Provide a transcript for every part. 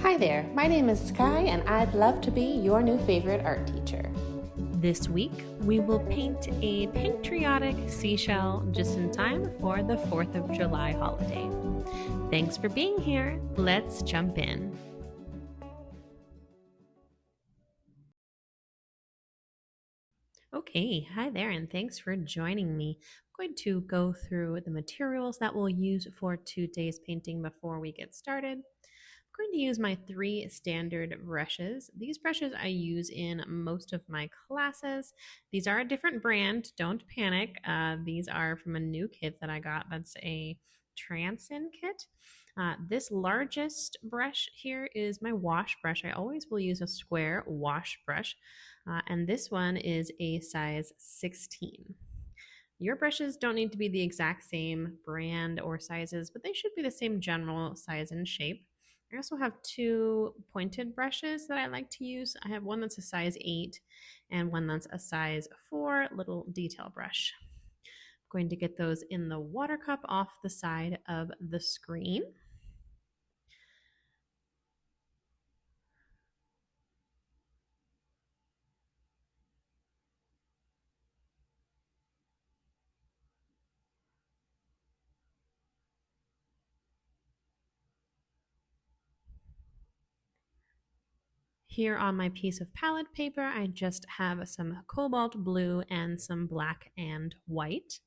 Hi there, my name is Sky and I'd love to be your new favorite art teacher. This week, we will paint a patriotic seashell just in time for the 4th of July holiday. Thanks for being here. Let's jump in. Okay, hi there, and thanks for joining me. I'm going to go through the materials that we'll use for today's painting before we get started. I'm going to use my 3 standard brushes. These brushes I use in most of my classes. These are a different brand, don't panic. These are from a new kit that I got. That's a Transin kit. This largest brush here is my wash brush. I always will use a square wash brush, and this one is a size 16. Your brushes don't need to be the exact same brand or sizes, but they should be the same general size and shape. I also have 2 pointed brushes that I like to use. I have one that's a size 8 and one that's a size 4 little detail brush. I'm going to get those in the water cup off the side of the screen. Here on my piece of palette paper, I just have some cobalt blue and some black and white.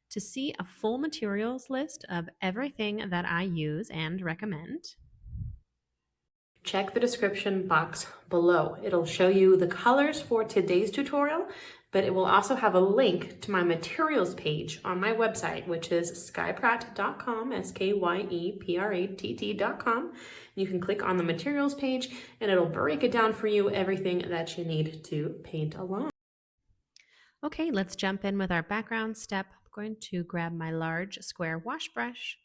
To see a full materials list of everything that I use and recommend, check the description box below. It'll show you the colors for today's tutorial, but it will also have a link to my materials page on my website, which is skypratt.com, SKYEPRATT.com. You can click on the materials page and it'll break it down for you, everything that you need to paint along. Okay, let's jump in with our background step. I'm going to grab my large square wash brush,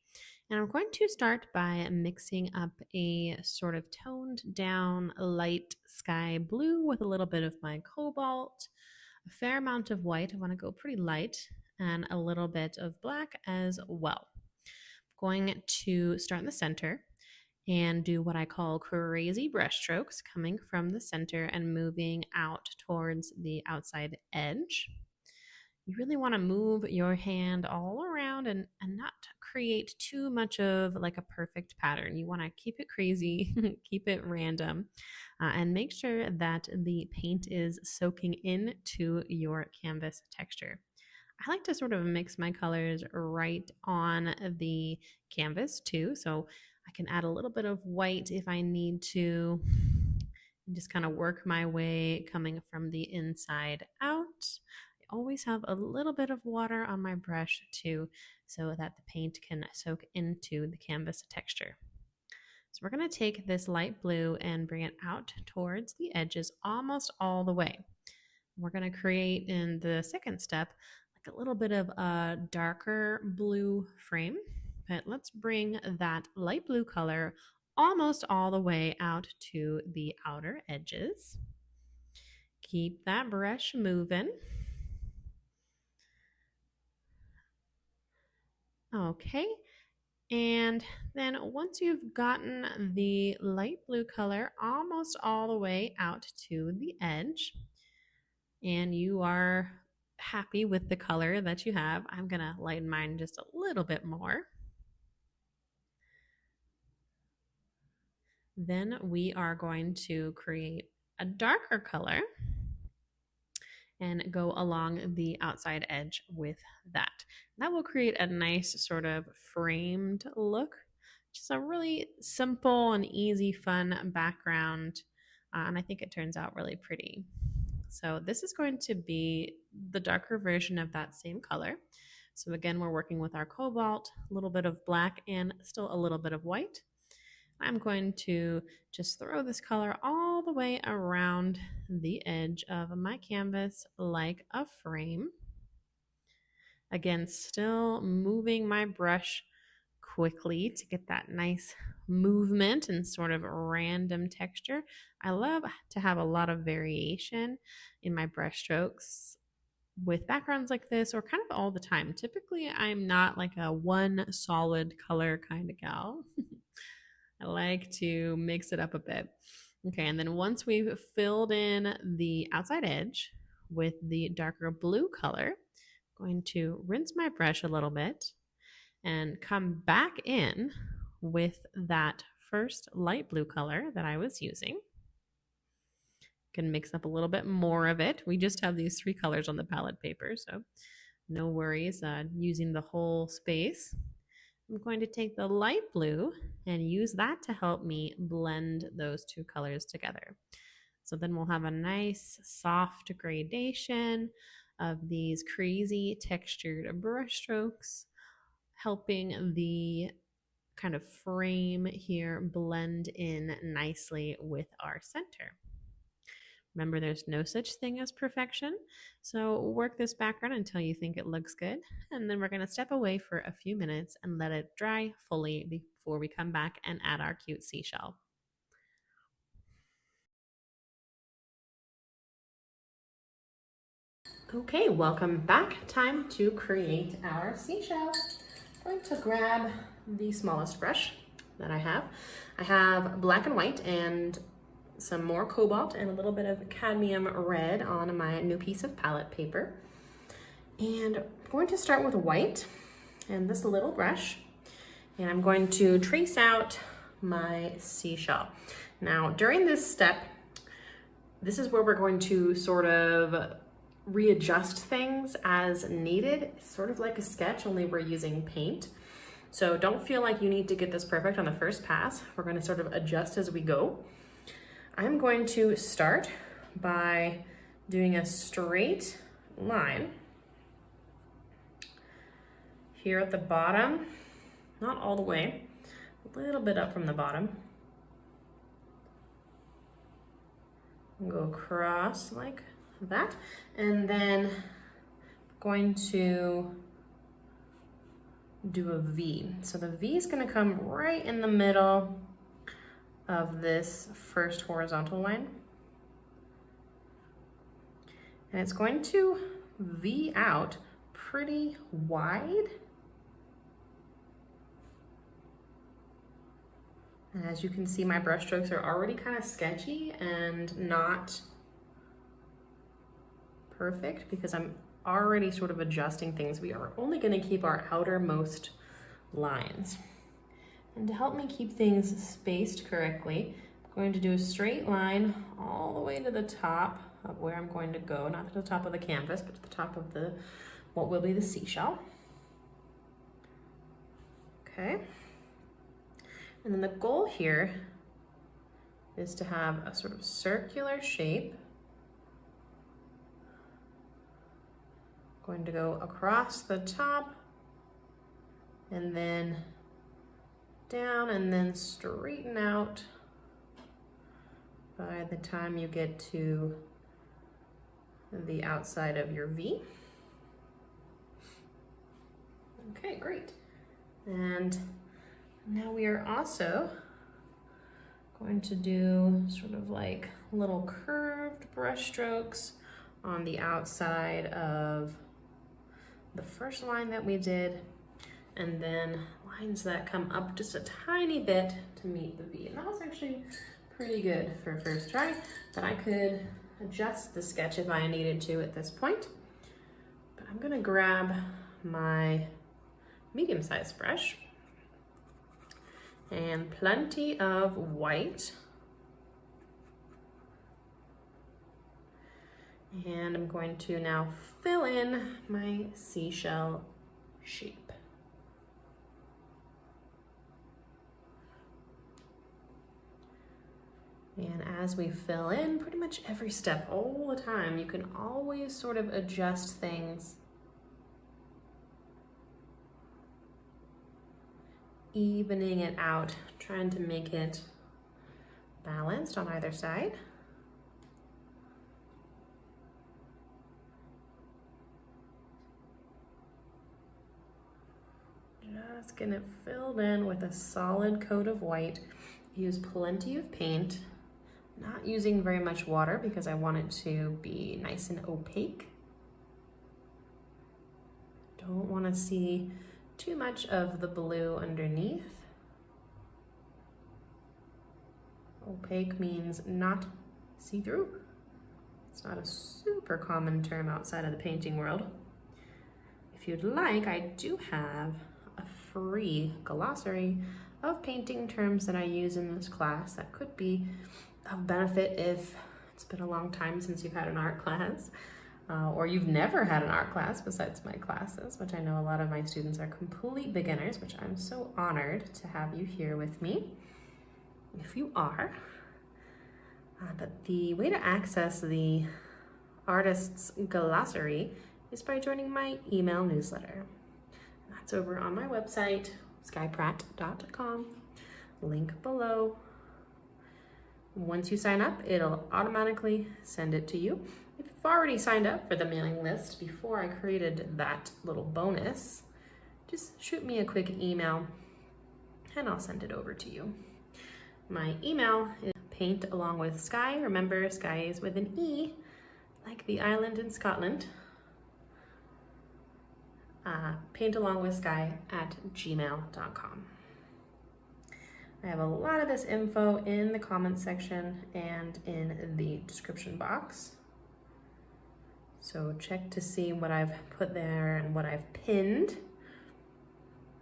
and I'm going to start by mixing up a sort of toned down light sky blue with a little bit of my cobalt, a fair amount of white. I want to go pretty light, and a little bit of black as well. I'm going to start in the center and do what I call crazy brush strokes, coming from the center and moving out towards the outside edge. You really want to move your hand all around and not create too much of like a perfect pattern. You want to keep it crazy, keep it random, and make sure that the paint is soaking into your canvas texture. I like to sort of mix my colors right on the canvas too, so I can add a little bit of white if I need to, and just kind of work my way coming from the inside out. I always have a little bit of water on my brush too, so that the paint can soak into the canvas texture. So we're going to take this light blue and bring it out towards the edges almost all the way. We're going to create in the second step like a little bit of a darker blue frame, but let's bring that light blue color almost all the way out to the outer edges. Keep that brush moving. Okay, and then once you've gotten the light blue color almost all the way out to the edge, and you are happy with the color that you have, I'm gonna lighten mine just a little bit more. Then we are going to create a darker color and go along the outside edge with that. That will create a nice sort of framed look. Just a really simple and easy, fun background, and I think it turns out really pretty. So this is going to be the darker version of that same color. So again, we're working with our cobalt, a little bit of black, and still a little bit of white. I'm going to just throw this color all the way around the edge of my canvas like a frame. Again, still moving my brush quickly to get that nice movement and sort of random texture. I love to have a lot of variation in my brush strokes with backgrounds like this, or kind of all the time. Typically, I'm not like a one solid color kind of gal. I like to mix it up a bit. Okay, and then once we've filled in the outside edge with the darker blue color, I'm going to rinse my brush a little bit and come back in with that first light blue color that I was using. Can mix up a little bit more of it. We just have these 3 colors on the palette paper, so no worries using the whole space. I'm going to take the light blue and use that to help me blend those 2 colors together. So then we'll have a nice soft gradation of these crazy textured brush strokes, helping the kind of frame here blend in nicely with our center. Remember, there's no such thing as perfection, so work this background until you think it looks good, and then we're going to step away for a few minutes and let it dry fully before we come back and add our cute seashell. Okay, welcome back. Time to create our seashell. I'm going to grab the smallest brush that I have. I have black and white and some more cobalt and a little bit of cadmium red on my new piece of palette paper. And I'm going to start with white and this little brush, and I'm going to trace out my seashell. Now, during this step, this is where we're going to sort of readjust things as needed. It's sort of like a sketch, only we're using paint. So don't feel like you need to get this perfect on the first pass. We're going to sort of adjust as we go. I'm going to start by doing a straight line here at the bottom, not all the way, a little bit up from the bottom. And go across like that, and then going to do a V. So the V is going to come right in the middle of this first horizontal line, and it's going to V out pretty wide. And as you can see, my brush strokes are already kind of sketchy and not perfect because I'm already sort of adjusting things. We are only going to keep our outermost lines. And to help me keep things spaced correctly, I'm going to do a straight line all the way to the top of where I'm going to go, not to the top of the canvas, but to the top of the what will be the seashell. Okay. And then the goal here is to have a sort of circular shape. Going to go across the top and then down and then straighten out by the time you get to the outside of your V. Okay, great. And now we are also going to do sort of like little curved brush strokes on the outside of the first line that we did, and then lines that come up just a tiny bit to meet the V. And that was actually pretty good for first try, but I could adjust the sketch if I needed to at this point. But I'm gonna grab my medium-sized brush and plenty of white. And I'm going to now fill in my seashell shape. And as we fill in pretty much every step all the time, you can always sort of adjust things, evening it out, trying to make it balanced on either side. Just getting it filled in with a solid coat of white. Use plenty of paint, not using very much water because I want it to be nice and opaque. Don't want to see too much of the blue underneath. Opaque means not see-through. It's not a super common term outside of the painting world. If you'd like, I do have a free glossary of painting terms that I use in this class that could be of benefit if it's been a long time since you've had an art class, or you've never had an art class besides my classes, which I know a lot of my students are complete beginners, which I'm so honored to have you here with me, if you are. But the way to access the artist's glossary is by joining my email newsletter. That's over on my website, skypratt.com, link below. Once you sign up, it'll automatically send it to you. If you've already signed up for the mailing list before I created that little bonus, just shoot me a quick email and I'll send it over to you. My email is paintalongwithsky. Remember, sky is with an E, like the island in Scotland. paintalongwithsky@gmail.com. I have a lot of this info in the comments section and in the description box. So check to see what I've put there and what I've pinned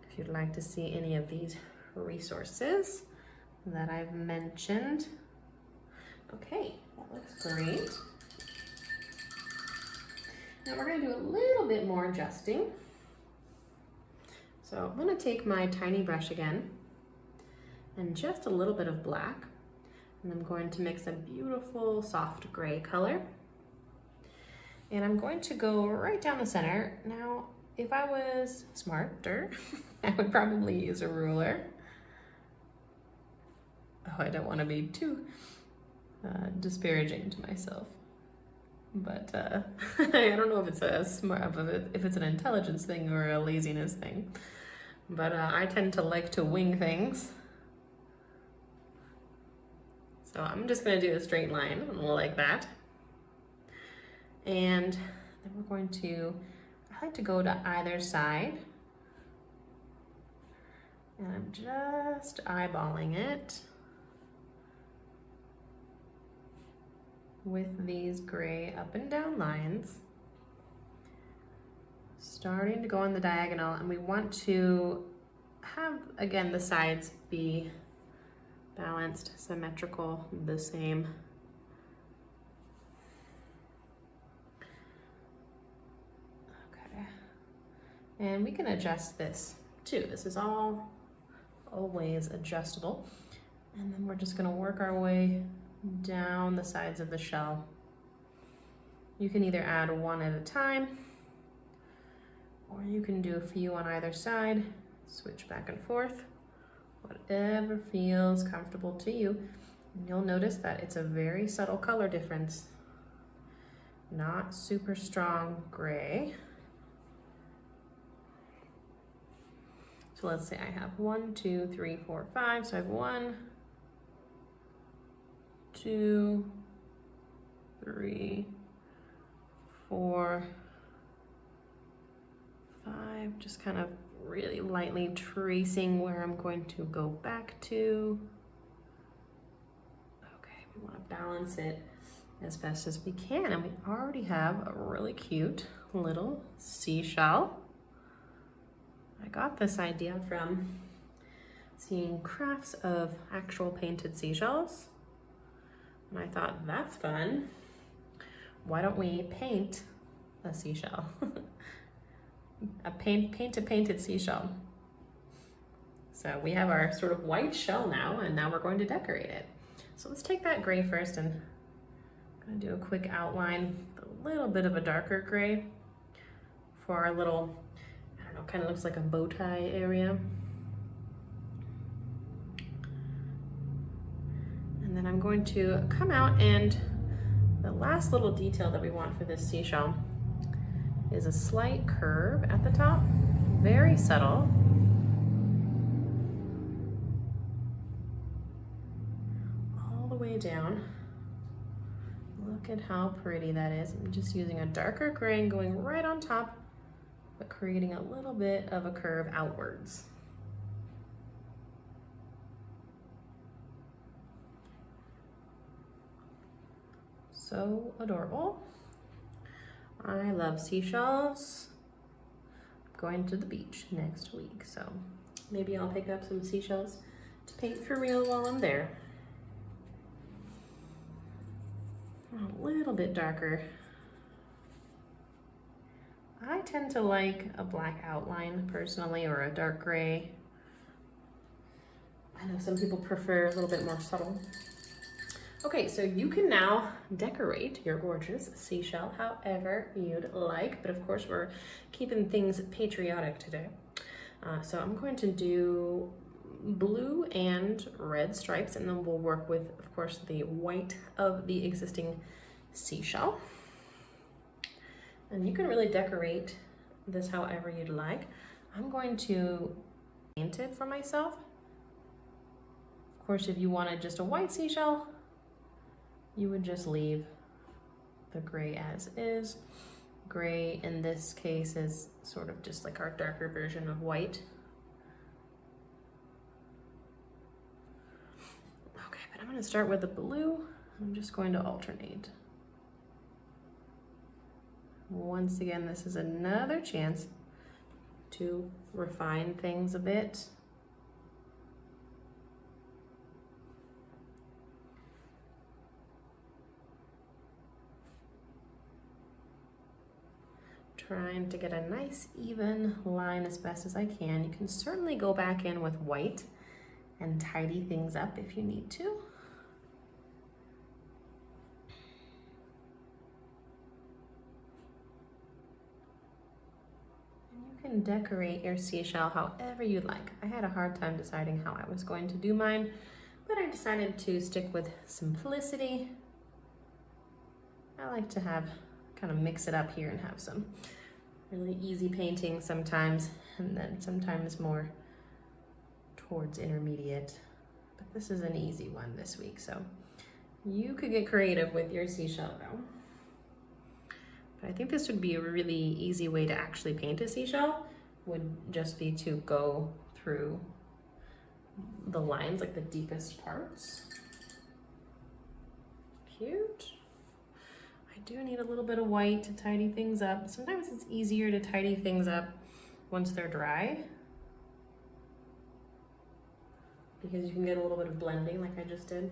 if you'd like to see any of these resources that I've mentioned. Okay, that looks great. Now we're gonna do a little bit more adjusting. So I'm gonna take my tiny brush again and just a little bit of black, and I'm going to mix a beautiful soft gray color. And I'm going to go right down the center. Now, if I was smarter, I would probably use a ruler. Oh, I don't want to be too disparaging to myself. But I don't know if it's if it's an intelligence thing or a laziness thing. But I tend to like to wing things. So I'm just gonna do a straight line like that. And then we're going to, I like to go to either side. And I'm just eyeballing it with these gray up and down lines. Starting to go on the diagonal, and we want to have, again, the sides be balanced, symmetrical, the same. Okay, and we can adjust this too. This is all always adjustable. And then we're just gonna work our way down the sides of the shell. You can either add one at a time, or you can do a few on either side, switch back and forth, whatever feels comfortable to you. And you'll notice that it's a very subtle color difference, not super strong gray. So let's say I have 1, 2, 3, 4, 5. So I have 1, 2, 3, 4, 5, just kind of really lightly tracing where I'm going to go back to. Okay, we want to balance it as best as we can, and we already have a really cute little seashell. I got this idea from seeing crafts of actual painted seashells, and I thought, that's fun. Why don't we paint a seashell? Paint a painted seashell. So we have our sort of white shell now, and now we're going to decorate it. So let's take that gray first, and I'm gonna do a quick outline, a little bit of a darker gray for our little, I don't know, kind of looks like a bow tie area. And then I'm going to come out, and the last little detail that we want for this seashell is a slight curve at the top, very subtle. All the way down. Look at how pretty that is. I'm just using a darker gray and going right on top, but creating a little bit of a curve outwards. so adorable. I love seashells. I'm going to the beach next week, so maybe I'll pick up some seashells to paint for real while I'm there. A little bit darker. I tend to like a black outline personally, or a dark gray. I know some people prefer a little bit more subtle. Okay, so you can now decorate your gorgeous seashell however you'd like, but of course we're keeping things patriotic today. So I'm going to do blue and red stripes, and then we'll work with, of course, the white of the existing seashell. And you can really decorate this however you'd like. I'm going to paint it for myself. Of course, if you wanted just a white seashell, you would just leave the gray as is. Gray in this case is sort of just like our darker version of white. Okay, but I'm gonna start with the blue. I'm just going to alternate. Once again, this is another chance to refine things a bit. Trying to get a nice even line as best as I can. You can certainly go back in with white and tidy things up if you need to. And you can decorate your seashell however you'd like. I had a hard time deciding how I was going to do mine, but I decided to stick with simplicity. I like to kind of mix it up here and have some really easy painting sometimes, and then sometimes more towards intermediate. But this is an easy one this week, so you could get creative with your seashell though. But I think this would be a really easy way to actually paint a seashell, would just be to go through the lines, like the deepest parts. Cute. I do need a little bit of white to tidy things up. Sometimes it's easier to tidy things up once they're dry, because you can get a little bit of blending like I just did.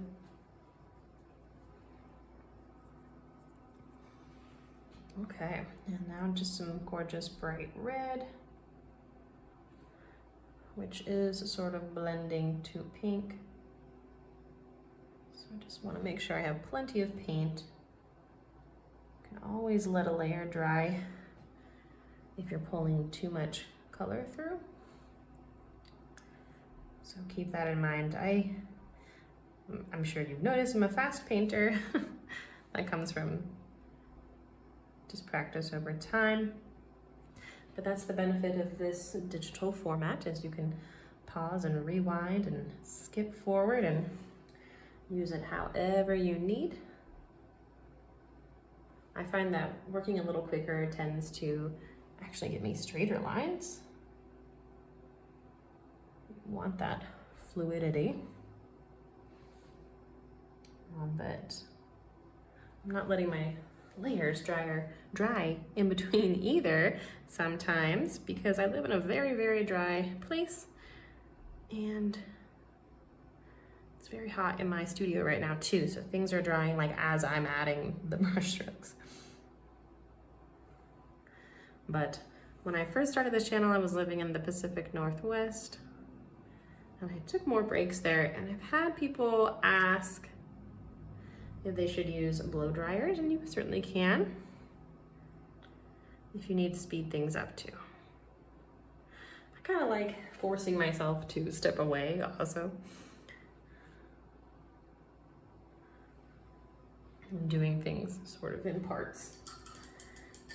Okay, and now just some gorgeous bright red, which is sort of blending to pink. So I just want to make sure I have plenty of paint. Always let a layer dry if you're pulling too much color through. So keep that in mind. I'm sure you've noticed I'm a fast painter. That comes from just practice over time. But that's the benefit of this digital format, is you can pause and rewind and skip forward and use it however you need. I find that working a little quicker tends to actually get me straighter lines. You want that fluidity. But I'm not letting my layers dry in between either sometimes, because I live in a very, very dry place, and it's very hot in my studio right now too, so things are drying like as I'm adding the brush strokes. But when I first started this channel, I was living in the Pacific Northwest, and I took more breaks there, and I've had people ask if they should use blow dryers, and you certainly can if you need to speed things up too. I kind of like forcing myself to step away also, and doing things sort of in parts.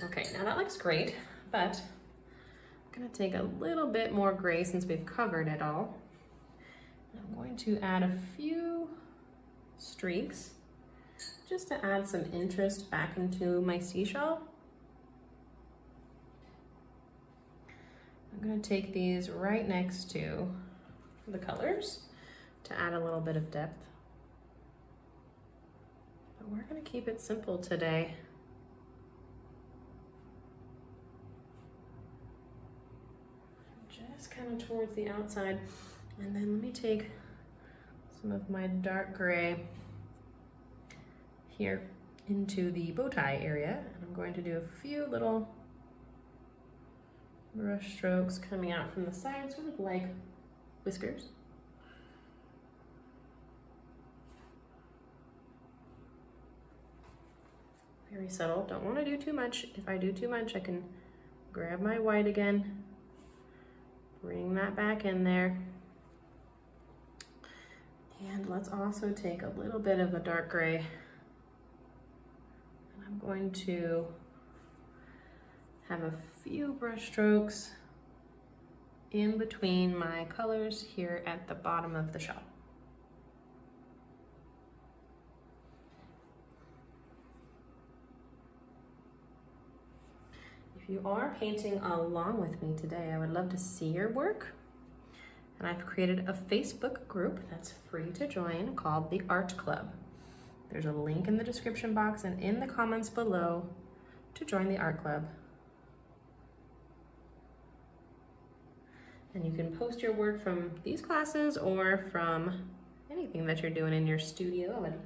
Okay, now that looks great, but I'm gonna take a little bit more gray since we've covered it all. I'm going to add a few streaks just to add some interest back into my seashell. I'm gonna take these right next to the colors to add a little bit of depth. But we're gonna keep it simple today. Just kind of towards the outside. And then let me take some of my dark gray here into the bow tie area. And I'm going to do a few little brush strokes coming out from the side, sort of like whiskers. Very subtle, don't want to do too much. If I do too much, I can grab my white again, bring that back in there. And let's also take a little bit of a dark gray. And I'm going to have a few brush strokes in between my colors here at the bottom of the shell. If you are painting along with me today, I would love to see your work. And I've created a Facebook group that's free to join called the Art Club. There's a link in the description box and in the comments below to join the Art Club. And you can post your work from these classes or from anything that you're doing in your studio. I would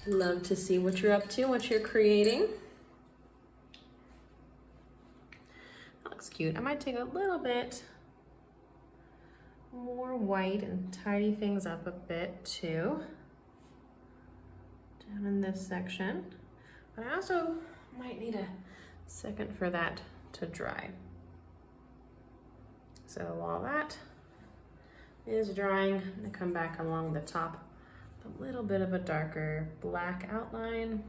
love to see what you're up to, what you're creating. That looks cute. I might take a little bit more white and tidy things up a bit too, down in this section. But I also might need a second for that to dry. So while that is drying, I'm gonna come back along the top with a little bit of a darker black outline,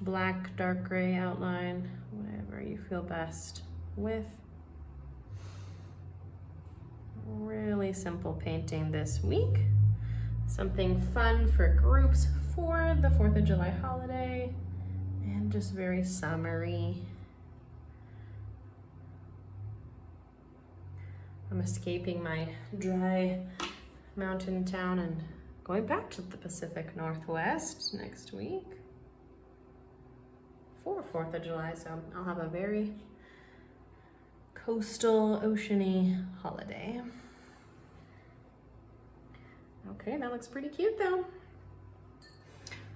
black, dark gray outline, whatever you feel best with. Really simple painting this week. Something fun for groups for the 4th of July holiday, and just very summery. I'm escaping my dry mountain town and going back to the Pacific Northwest next week for 4th of July, so I'll have a very coastal, oceany holiday. Okay, that looks pretty cute though.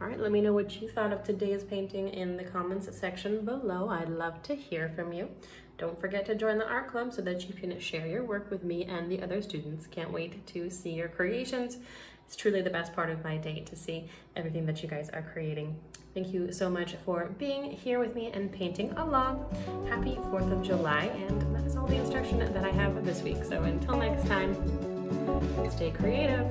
All right, let me know what you thought of today's painting in the comments section below. I'd love to hear from you. Don't forget to join the art club so that you can share your work with me and the other students. Can't wait to see your creations. It's truly the best part of my day to see everything that you guys are creating. Thank you so much for being here with me and painting along. Happy 4th of July, and that is all the instruction that I have this week. So until next time, stay creative.